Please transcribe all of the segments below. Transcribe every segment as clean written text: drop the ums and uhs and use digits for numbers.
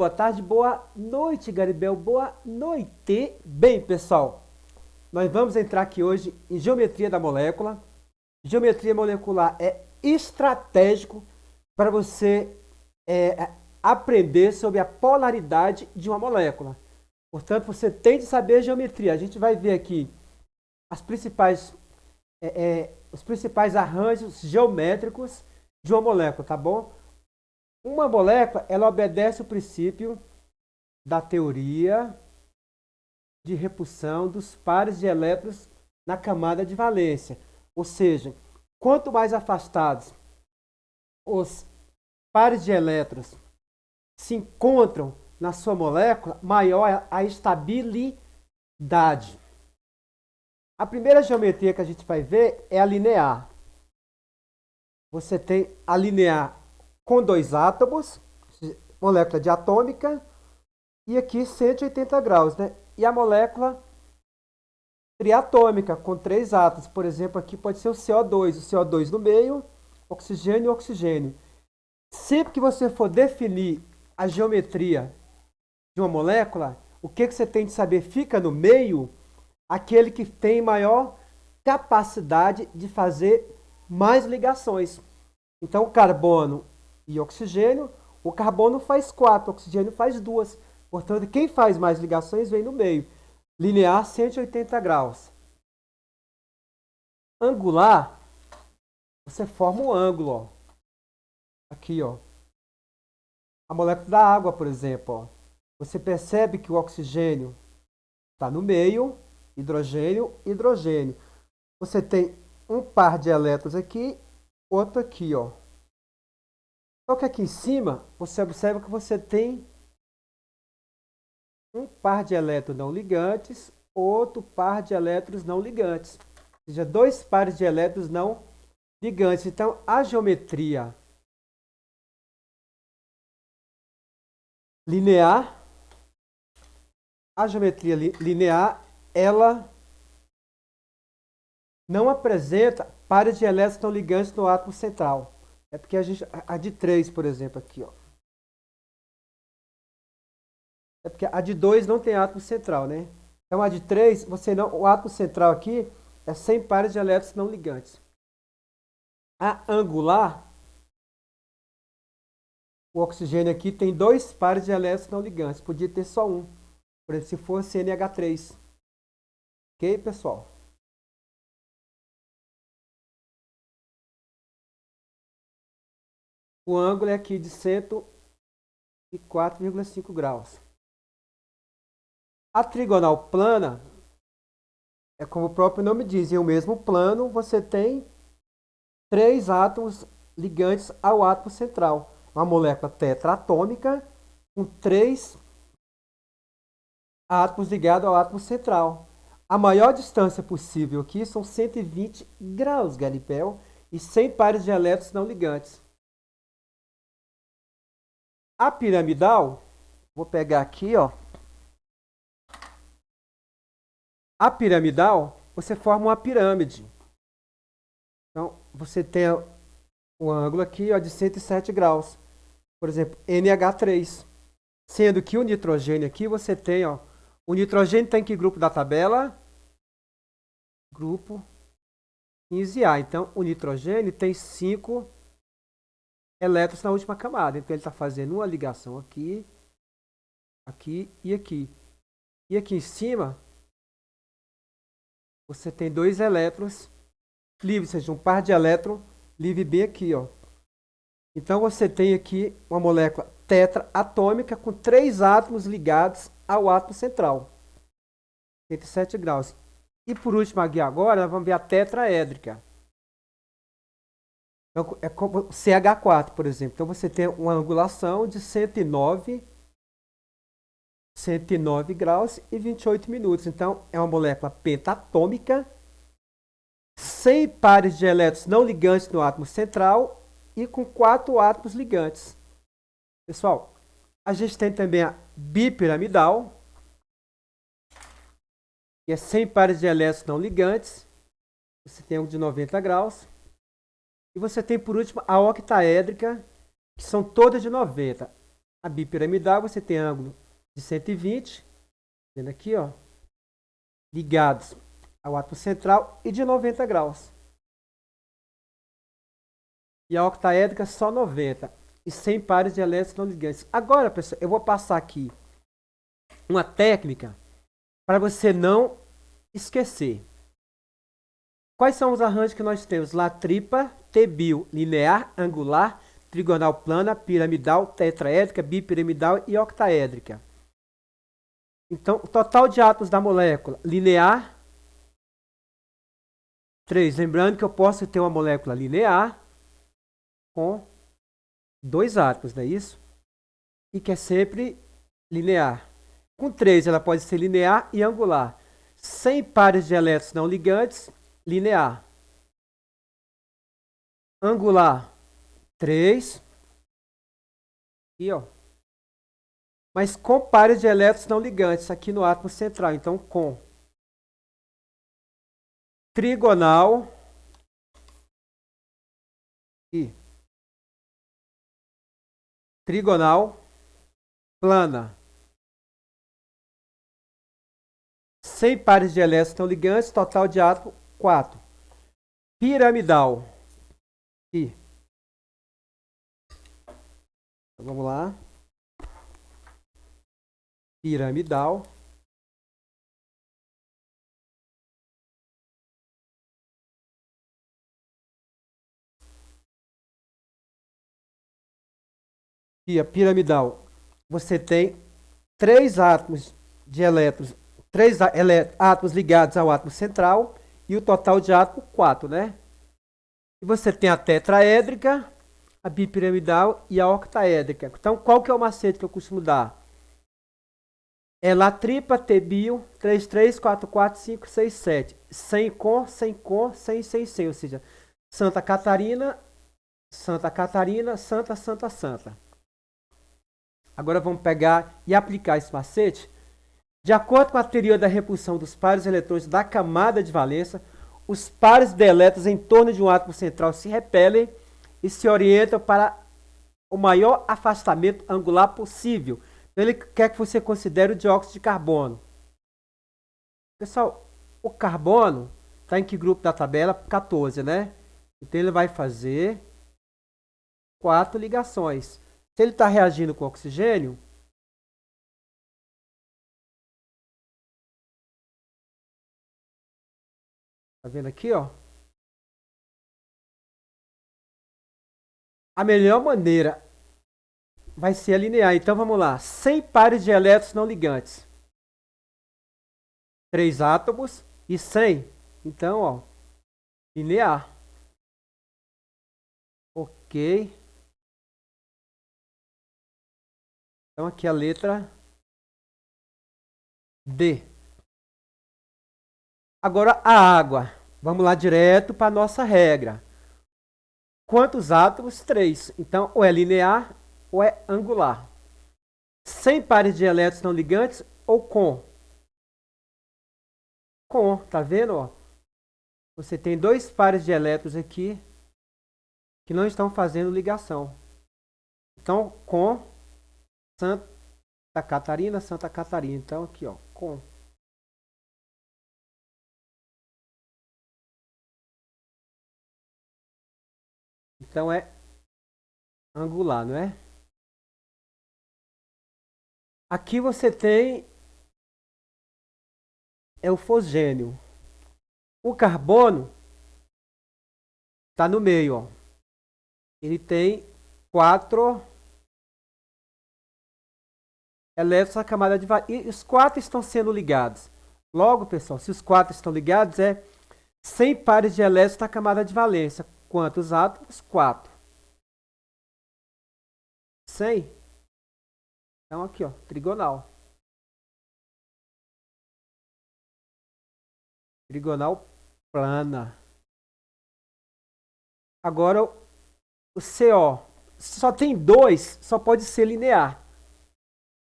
boa tarde, boa noite, Garibel, boa noite. Bem, pessoal, nós vamos entrar aqui hoje em geometria da molécula. Geometria molecular é estratégico para você aprender sobre a polaridade de uma molécula. Portanto, você tem de saber geometria. A gente vai ver aqui os principais arranjos geométricos de uma molécula, tá bom? Uma molécula, ela obedece o princípio da teoria de repulsão dos pares de elétrons na camada de valência. Ou seja, quanto mais afastados os pares de elétrons se encontram na sua molécula, maior é a estabilidade. A primeira geometria que a gente vai ver é a linear. Você tem a linear com dois átomos, molécula diatômica, e aqui 180 graus, né? E a molécula triatômica, com três átomos. Por exemplo, aqui pode ser o CO2 no meio, oxigênio e oxigênio. Sempre que você for definir a geometria de uma molécula, o que você tem de saber? Fica no meio aquele que tem maior capacidade de fazer mais ligações. Então, carbono e oxigênio, o carbono faz 4, o oxigênio faz 2. Portanto, quem faz mais ligações vem no meio. Linear, 180 graus. Angular, você forma um ângulo. Ó. Aqui, ó. A molécula da água, por exemplo. Ó. Você percebe que o oxigênio está no meio, hidrogênio, hidrogênio. Você tem um par de elétrons aqui, outro aqui, ó. Só que aqui em cima, você observa que você tem um par de elétrons não ligantes, outro par de elétrons não ligantes. Ou seja, dois pares de elétrons não ligantes. Então, a geometria linear, ela não apresenta pares de elétrons não ligantes no átomo central. É porque a de 3, por exemplo, aqui, ó. É porque a de 2 não tem átomo central, né? Então a de 3, o átomo central aqui é 100 pares de elétrons não ligantes. A angular, o oxigênio aqui tem 2 pares de elétrons não ligantes. Podia ter só um. Por exemplo, se fosse NH3. Ok, pessoal? O ângulo é aqui de 104,5 graus. A trigonal plana é como o próprio nome diz, em um mesmo plano você tem 3 átomos ligantes ao átomo central. Uma molécula tetraatômica com 3 átomos ligados ao átomo central. A maior distância possível aqui são 120 graus, Galipel, e 100 pares de elétrons não ligantes. A piramidal, vou pegar aqui, ó. A piramidal, você forma uma pirâmide. Então, você tem um ângulo aqui ó, de 107 graus. Por exemplo, NH3. Sendo que o nitrogênio aqui, você tem, ó, o nitrogênio está em que grupo da tabela? Grupo 15A. Então, o nitrogênio tem 5 elétrons na última camada. Então, ele está fazendo uma ligação aqui, aqui e aqui. E aqui em cima, você tem 2 elétrons livres, ou seja, um par de elétrons livre bem aqui, ó. Então você tem aqui uma molécula tetraatômica com 3 átomos ligados ao átomo central. 107 graus. E por último aqui agora, nós vamos ver a tetraédrica. Então, é como CH4, por exemplo. Então você tem uma angulação de 109 graus e 28 minutos. Então, é uma molécula pentatômica, 100 pares de elétrons não ligantes no átomo central e com 4 átomos ligantes. Pessoal, a gente tem também a bipiramidal, que é 100 pares de elétrons não ligantes. Você tem um de 90 graus. E você tem, por último, a octaédrica, que são todas de 90. A bipiramidal, você tem ângulo de 120, vendo aqui, ó, ligados ao átomo central e de 90 graus. E a octaédrica só 90. E 100 pares de elétrons não ligantes. Agora, pessoal, eu vou passar aqui uma técnica para você não esquecer. Quais são os arranjos que nós temos? Latripa, T-bil, linear, angular, trigonal plana, piramidal, tetraédrica, bipiramidal e octaédrica. Então, o total de átomos da molécula linear, 3. Lembrando que eu posso ter uma molécula linear com 2 átomos, não é isso? E que é sempre linear. Com 3, ela pode ser linear e angular. 100 pares de elétrons não ligantes, linear. Angular, 3. Aqui, ó. Mas com pares de elétrons não ligantes aqui no átomo central. Então, com. Trigonal. E trigonal plana. 100 pares de elétrons não ligantes, total de átomo 4. Piramidal. E então, vamos lá. Piramidal. E a piramidal, você tem 3 átomos de elétrons, 3 átomos ligados ao átomo central e o total de átomo 4, né? E você tem a tetraédrica, a bipiramidal e a octaédrica. Então, qual que é o macete que eu costumo dar? É latripa, T-bil, 3, 3, 4, 4, 5, 6, 7. 100 com, 100 com, 100, 100, 100. Ou seja, Santa Catarina, Santa Catarina, Santa, Santa, Santa. Agora vamos pegar e aplicar esse macete. De acordo com a teoria da repulsão dos pares de eletrões da camada de valência, os pares de elétrons em torno de um átomo central se repelem e se orientam para o maior afastamento angular possível. Então, ele quer que você considere o dióxido de carbono. Pessoal, o carbono está em que grupo da tabela? 14, né? Então, ele vai fazer 4 ligações. Se ele está reagindo com oxigênio, tá vendo aqui, ó? A melhor maneira vai ser a linear. Então, vamos lá. 100 pares de elétrons não ligantes. 3 átomos e 100. Então, ó, linear. Ok. Então, aqui a letra D. Agora, a água. Vamos lá direto para a nossa regra. Quantos átomos? 3. Então, ou é linear ou é angular. 100 pares de elétrons não ligantes ou com? Com, tá vendo? Ó? Você tem 2 pares de elétrons aqui que não estão fazendo ligação. Então, com Santa Catarina, Santa Catarina. Então, aqui, ó, com. Então, é angular, não é? Aqui você tem o fosgênio. O carbono está no meio, ó. Ele tem 4 elétrons na camada de valência. E os 4 estão sendo ligados. Logo, pessoal, se os 4 estão ligados, é 100 pares de elétrons na camada de valência. Quantos átomos? 4. 100. Então, aqui, ó, trigonal. Trigonal plana. Agora, o CO. Só tem 2, só pode ser linear.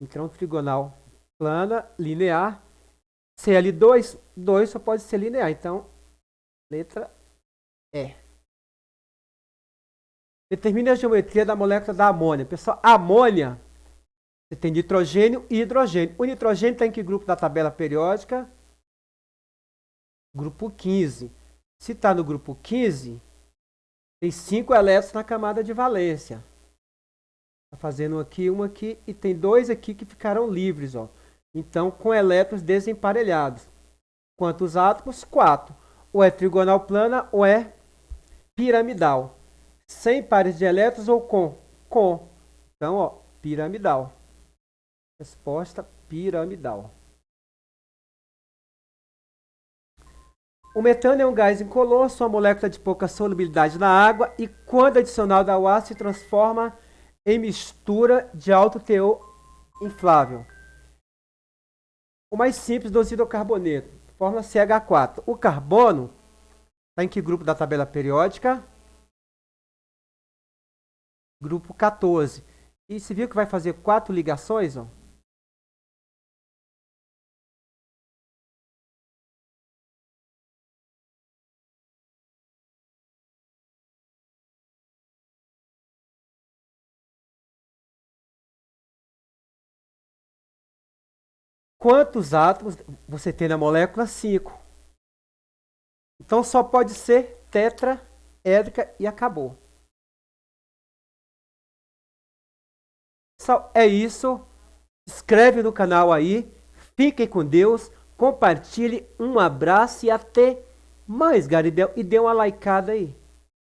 Então, trigonal plana, linear. Cl2, 2 só pode ser linear. Então, letra E. Determine a geometria da molécula da amônia. Pessoal, a amônia Você tem nitrogênio e hidrogênio. O nitrogênio está em que grupo da tabela periódica? Grupo 15. Se está no grupo 15, tem 5 elétrons na camada de valência. Está fazendo um aqui e tem 2 aqui que ficaram livres. Ó. Então, com elétrons desemparelhados. Quantos átomos? 4. Ou é trigonal plana ou é piramidal. Sem pares de elétrons ou com? Com. Então, ó, piramidal. Resposta piramidal. O metano é um gás incolor, sua molécula de pouca solubilidade na água e, quando adicionado ao ar, se transforma em mistura de alto teor inflável. O mais simples, dosído carboneto, fórmula CH4. O carbono está em que grupo da tabela periódica? Grupo 14. E você viu que vai fazer 4 ligações? Ó? Quantos átomos você tem na molécula? 5. Então só pode ser tetraédrica e acabou. É isso. Inscreve no canal aí. Fiquem com Deus. Compartilhe. Um abraço e até mais, Garibel. E dê uma likeada aí.